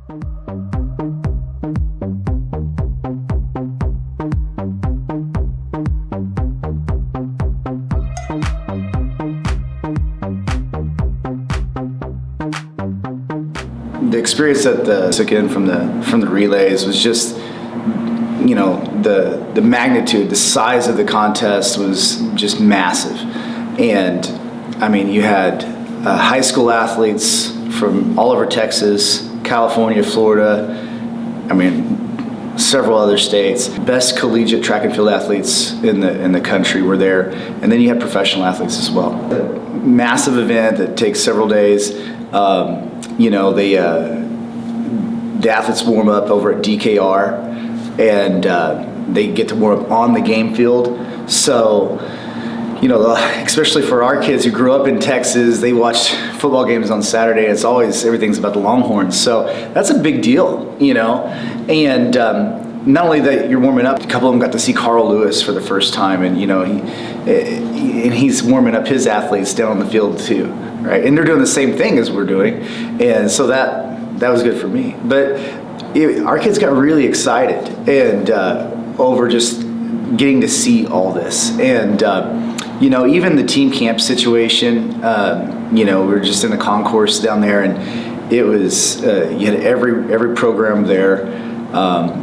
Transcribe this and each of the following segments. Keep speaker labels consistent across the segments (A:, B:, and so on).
A: The experience that took in from the relays was just, the magnitude, the size of the contest was just massive. And I mean, you had high school athletes from all over Texas, California, Florida, several other states. Best collegiate track and field athletes in the country were there. And then you had professional athletes as well. A massive event that takes several days. The athletes warm up over at DKR, and they get to warm up on the game field. So, especially for our kids who grew up in Texas, they watch football games on Saturday. It's always, everything's about the Longhorns. So that's a big deal, And not only that you're warming up, a couple of them got to see Carl Lewis for the first time, and he's warming up his athletes down on the field too, right? And they're doing the same thing as we're doing, and so that was good for me. But our kids got really excited and over just getting to see all this, and even the team camp situation. We were just in the concourse down there, and it was you had every program there.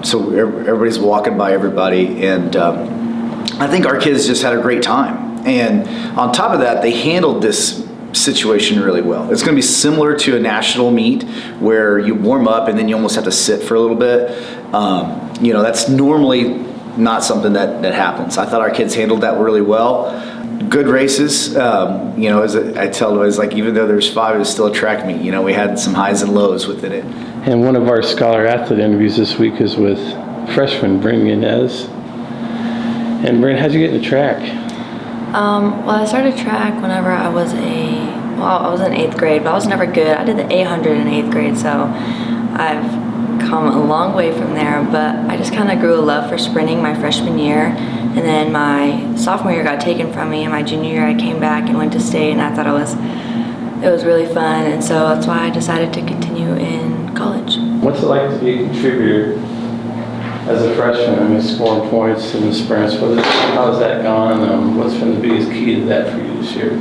A: So everybody's walking by everybody, and I think our kids just had a great time. And on top of that, they handled this situation really well. It's going to be similar to a national meet where you warm up and then you almost have to sit for a little bit. That's normally not something that happens. I thought our kids handled that really well. Good races. As I tell them, it's like, even though there's 5, it's still a track meet. We had some highs and lows within it.
B: And one of our scholar athlete interviews this week is with freshman Brynn Yanez. And Brynn, how'd you get into track?
C: I started track whenever I was in 8th grade, but I was never good. I did the 800 in 8th grade, so I've come a long way from there. But I just kind of grew a love for sprinting my freshman year, and then my sophomore year got taken from me, and my junior year I came back and went to state, and I thought it was really fun, and so that's why I decided to continue in college.
B: What's it like to be a contributor as a freshman? Scoring points in the sprints. How's that gone? What's been the biggest key to that for you this year?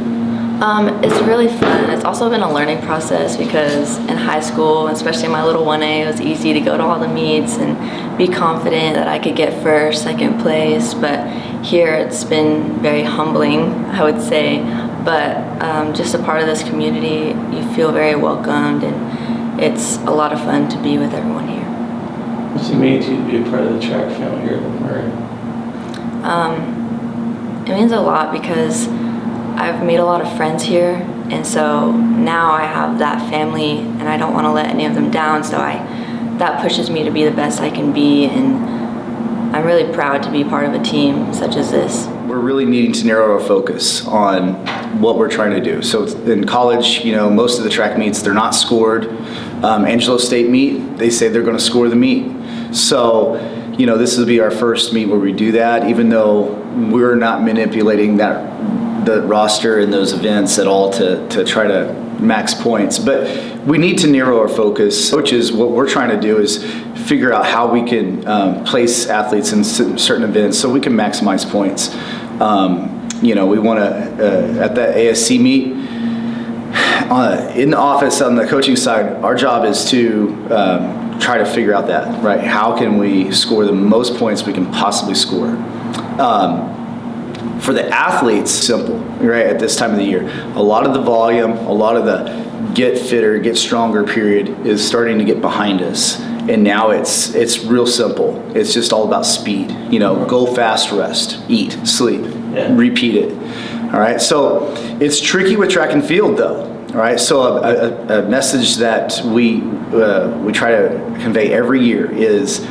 C: It's really fun. It's also been a learning process because in high school, especially my little 1A, it was easy to go to all the meets and be confident that I could get first, second place. But here it's been very humbling, I would say. But just a part of this community, you feel very welcomed, and it's a lot of fun to be with everyone here.
B: What's it mean to you to be a part of the track family here at Murray?
C: It means a lot because I've made a lot of friends here, and so now I have that family, and I don't want to let any of them down, so that pushes me to be the best I can be, and I'm really proud to be part of a team such as this.
A: We're really needing to narrow our focus on what we're trying to do. So in college, most of the track meets, they're not scored. Angelo State meet, they say they're going to score the meet. So, this will be our first meet where we do that, even though we're not manipulating the roster in those events at all to try to max points. But we need to narrow our focus, which is what we're trying to do, is figure out how we can place athletes in certain events so we can maximize points. We want to, at that ASC meet, in the office on the coaching side, our job is to try to figure out that, right? How can we score the most points we can possibly score? For the athletes, simple, right, at this time of the year. A lot of the volume, a lot of the get fitter, get stronger period is starting to get behind us. And now it's real simple. It's just all about speed. Go fast, rest, eat, sleep, repeat it. All right, so it's tricky with track and field though. All right, so a message that we try to convey every year is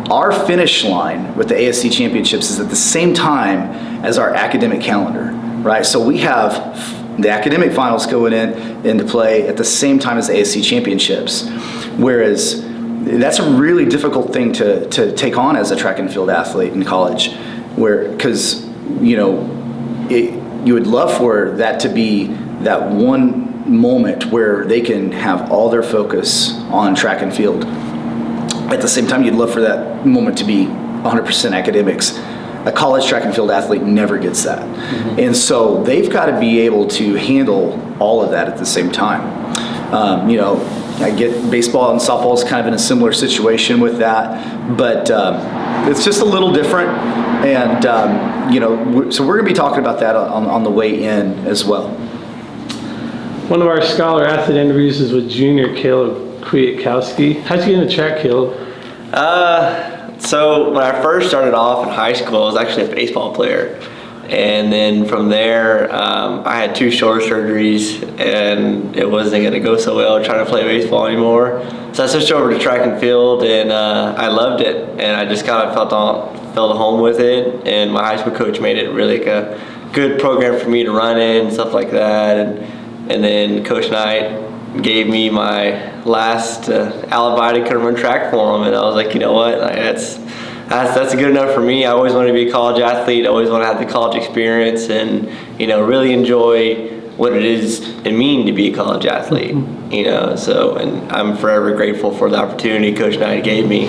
A: our finish line with the ASC championships is at the same time as our academic calendar, right? So we have the academic finals going into play at the same time as the ASC championships, whereas that's a really difficult thing to take on as a track and field athlete in college, because you would love for that to be that one moment where they can have all their focus on track and field. At the same time, you'd love for that moment to be 100% academics. A college track and field athlete never gets that. And so they've got to be able to handle all of that at the same time. I get baseball and softball is kind of in a similar situation with that, but it's just a little different. And, so we're going to be talking about that on the way in as well.
B: One of our scholar athlete interviews is with junior Caleb Kwiatkowski. How'd you get into track, Caleb?
D: So when I first started off in high school, I was actually a baseball player. And then from there, I had 2 shoulder surgeries, and it wasn't going to go so well trying to play baseball anymore. So I switched over to track and field, and I loved it. And I just kind of felt at home with it. And my high school coach made it really like a good program for me to run in and stuff like that. And then Coach Knight gave me my last alibi to come run track for him, and I was like, you know what, that's good enough for me. I always wanted to be a college athlete. I always want to have the college experience, and really enjoy what it means to be a college athlete. So, and I'm forever grateful for the opportunity Coach Knight gave me.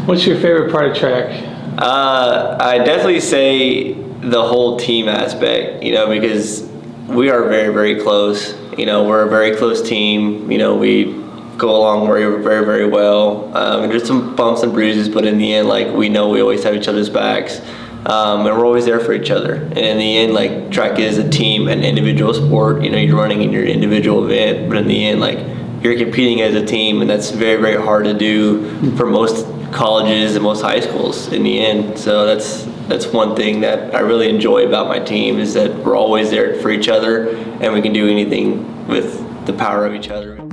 B: What's your favorite part of track?
D: I definitely say the whole team aspect. Because we are very, very close. We're a very close team. We go along very, very, very well. And there's some bumps and bruises, but in the end, we know we always have each other's backs. And we're always there for each other. And in the end, track is a team, an individual sport. You're running in your individual event, but in the end, you're competing as a team, and that's very, very hard to do for most colleges and most high schools in the end. So that's one thing that I really enjoy about my team, is that we're always there for each other, and we can do anything with the power of each other.